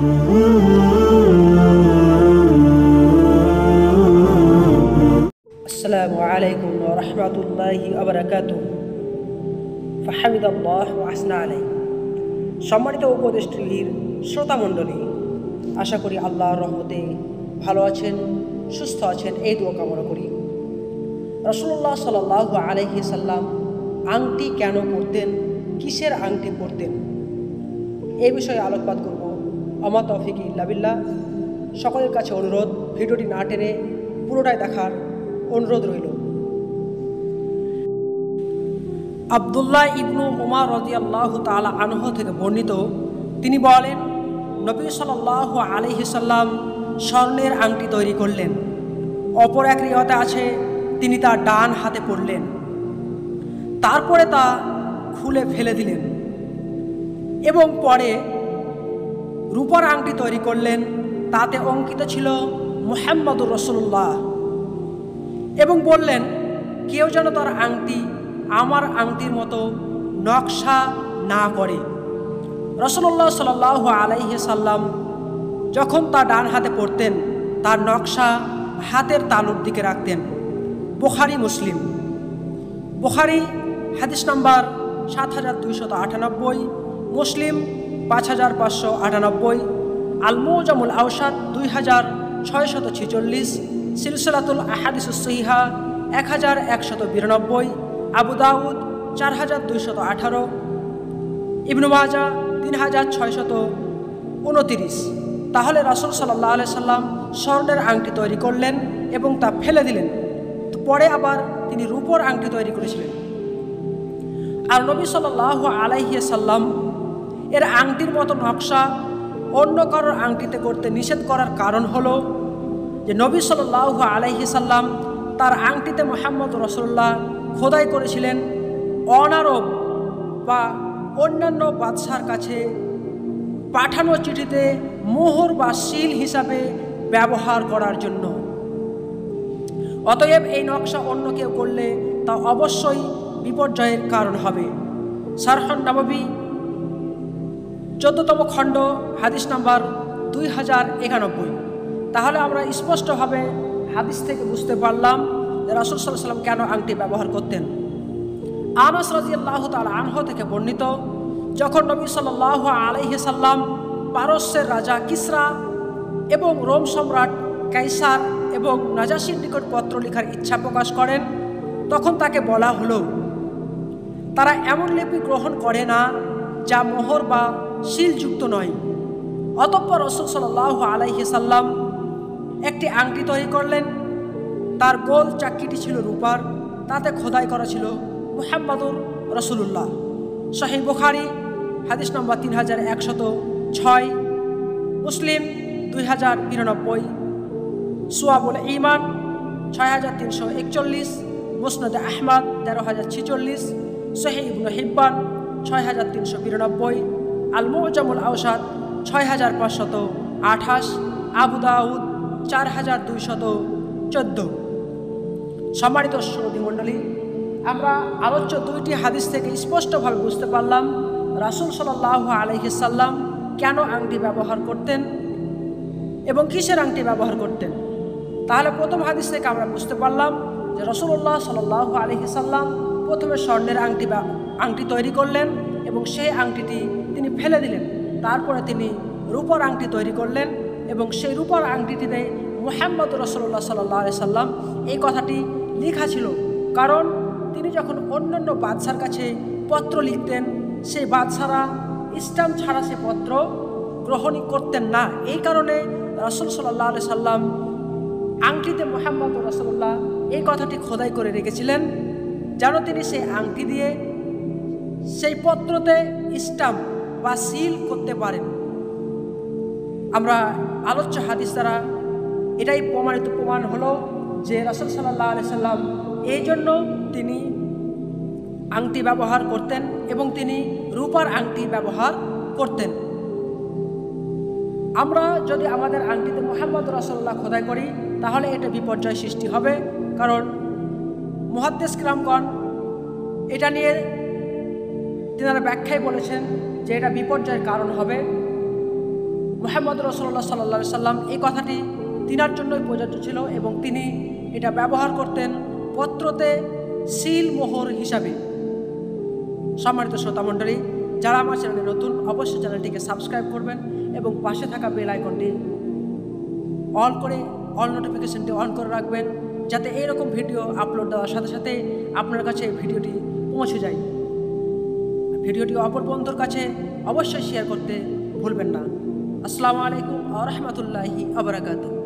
আসসালামু আলাইকুম ওয়া রাহমাতুল্লাহি ওয়া বারাকাতুহু। ফাহামিদাল্লাহ ওয়া আসনা আলাইহি। সম্মানিত উপদেশ টিভির শ্রোতা মণ্ডলী, আশা করি আল্লাহর রহমতে ভালো আছেন, সুস্থ আছেন, এই দোয়া কামনা করি। রাসূলুল্লাহ সাল্লাল্লাহু আলাইহি সাল্লাম আংটি কেন পরতেন, কিসের আংটি পরতেন, এই বিষয়ে আলোকপাত করব। আমা তৌফিক ইল্লা বিল্লাহ। সকলের কাছে অনুরোধ, ভিডিওটি না টেনে পুরোটাই দেখার অনুরোধ রইল। আব্দুল্লাহ ইবনু উমর রাদিয়াল্লাহু তাআলা আনহু থেকে বর্ণিত, তিনি বলেন, নবী সাল্লাল্লাহু আলাইহি সাল্লাম স্বর্ণের আংটি তৈরি করলেন। অপর এক রিওয়ায়াতে আছে তিনি তা ডান হাতে পরলেন, তারপরে তা খুলে ফেলে দিলেন এবং পরে রূপার আংটি তৈরি করলেন। তাতে অঙ্কিত ছিল মুহাম্মদুর রাসূলুল্লাহ এবং বললেন, কেউ যেন তার আংটি আমার আংটির মতো নকশা না করে। রাসূলুল্লাহ সাল্লাল্লাহু আলাইহি সাল্লাম যখন তা ডান হাতে পরতেন, তার নকশা হাতের তালুর দিকে রাখতেন। বুখারী মুসলিম। বুখারী হাদিস নাম্বার ৭২৯৮, মুসলিম ৫৫৯৮, আল মুজামুল আওসাত ২৬৪৬, সিলসিলাতুল আহাদিসুস সহিহা ১১৯২, আবু দাউদ ৪২১৮, ইবনু মাজাহ ৩৬২৯। তাহলে রাসূল সাল্লাল্লাহু আলাইহি সাল্লাম স্বর্ণের আংটি তৈরি করলেন এবং তা ফেলে দিলেন। পরে আবার তিনি রূপোর আংটি তৈরি করেছিলেন। আর নবী সাল্লাল্লাহু আলাইহি সাল্লাম এর আংটির মতো নকশা অন্য কারোর আংটিতে করতে নিষেধ করার কারণ হলো যে নবী সাল্লাল্লাহু আলাইহি সাল্লাম তার আংটিতে মুহাম্মদ রাসূলুল্লাহ খোদাই করেছিলেন অনারব বা অন্যান্য বাদশার কাছে পাঠানো চিঠিতে মোহর বা সিল হিসাবে ব্যবহার করার জন্য। অতএব এই নকশা অন্য কেউ করলে তা অবশ্যই বিপর্যয়ের কারণ হবে। শারহুন নববী 14তম খণ্ড, হাদিস নাম্বার 2091। তাহলে আমরা স্পষ্টভাবে হাদিস থেকে বুঝতে পারলাম যে রাসূল সাল্লাল্লাহু আলাইহি সাল্লাম কেন আংটি ব্যবহার করতেন। আনাস রাদিয়াল্লাহু তাআলা আনহু থেকে বর্ণিত, যখন নবী সাল্লাল্লাহু আলাইহি সাল্লাম পারস্যের রাজা কিসরা এবং রোম সম্রাট কাইসার এবং নাজাশির নিকট পত্র লেখার ইচ্ছা প্রকাশ করেন, তখন তাকে বলা হলো তারা এমন লিপি গ্রহণ করে না যা মোহর বা সিলযুক্ত নয়। অতঃপর রাসূল সাল্লাল্লাহু আলাইহি সাল্লাম একটি আংটি তৈরি করলেন। তার গোল চাকতিটি ছিল রূপার, তাতে খোদাই করা ছিল মুহাম্মদুর রাসূলুল্লাহ। সহিহ বুখারী হাদিস নম্বর 3106, মুসলিম 2092, সুয়াবুল ঈমান 6341, মুসনাদে আহমদ 13046, সহিহ ইবনে হিব্বান 6392, আল মুজামুল আওসাত 6528, আবু দাউদ 4214। সম্মানিত শ্রোতা মণ্ডলী, আমরা আলোচ্য দুইটি হাদিস থেকে স্পষ্টভাবে বুঝতে পারলাম রাসূল সাল্লাল্লাহু আলাইহি সাল্লাম কেন আংটি ব্যবহার করতেন এবং কিসের আংটি ব্যবহার করতেন। তাহলে প্রথম হাদিস থেকে আমরা বুঝতে পারলাম যে রাসূলুল্লাহ সাল্লাল্লাহু আলাইহি সাল্লাম প্রথমে স্বর্ণের আংটি তৈরি করলেন এবং সেই আংটিটি তিনি ফেলে দিলেন। তারপরে তিনি রূপার আংটি তৈরি করলেন এবং সেই রূপার আংটিটিতে মুহাম্মদ রাসূলুল্লাহ সাল্লাল্লাহু আলাইহি সাল্লাম এই কথাটি লেখা ছিল। কারণ তিনি যখন অন্যান্য বাদশার কাছে পত্র লিখতেন, সেই বাদশারা ইসলাম ছাড়া সে পত্র গ্রহণ করতেন না। এই কারণে রাসূল সাল্লাল্লাহু আলাইহি সাল্লাম আংটিতে মুহাম্মদ রাসূলুল্লাহ এই কথাটি খোদাই করে রেখেছিলেন, যেন তিনি সেই আংটি দিয়ে সেই পত্রতে স্টাম্প বা সিল করতে পারেন। আমরা আলোচ্য হাদিস দ্বারা এটাই প্রমাণ হলো যে রাসূল সাল্লাল্লাহু আলাইহি সাল্লাম এই জন্য তিনি আংটি ব্যবহার করতেন এবং তিনি রূপার আংটি ব্যবহার করতেন। আমরা যদি আমাদের আংটিতে মুহাম্মদ রাসূলুল্লাহ খোদাই করি তাহলে এটা বিপর্যয় সৃষ্টি হবে। কারণ মুহাদ্দিস কিরামগণ এটা নিয়ে তিনারা ব্যাখ্যায় বলেছেন যে এটা বিপর্যয়ের কারণ হবে। মুহাম্মদ রাসূলুল্লাহ সাল্লাল্লাহু আলাইহি সাল্লাম এই কথাটি তিনার জন্যই প্রযোজ্য ছিল এবং তিনি এটা ব্যবহার করতেন পত্রতে সিল মোহর হিসাবে। সম্মানিত শ্রোতা মণ্ডলী, যারা আমার চ্যানেলে নতুন অবশ্যই চ্যানেলটিকে সাবস্ক্রাইব করবেন এবং পাশে থাকা বেল আইকনটি অল নোটিফিকেশনটি অন করে রাখবেন, যাতে এইরকম ভিডিও আপলোড দেওয়ার সাথে সাথে আপনার কাছে ভিডিওটি পৌঁছে যায়। ভিডিওটি অপর বন্ধুর কাছে অবশ্যই শেয়ার করতে ভুলবেন না। আসসালামু আলাইকুম ওয়া রাহমাতুল্লাহি ওয়া বারাকাতুহু।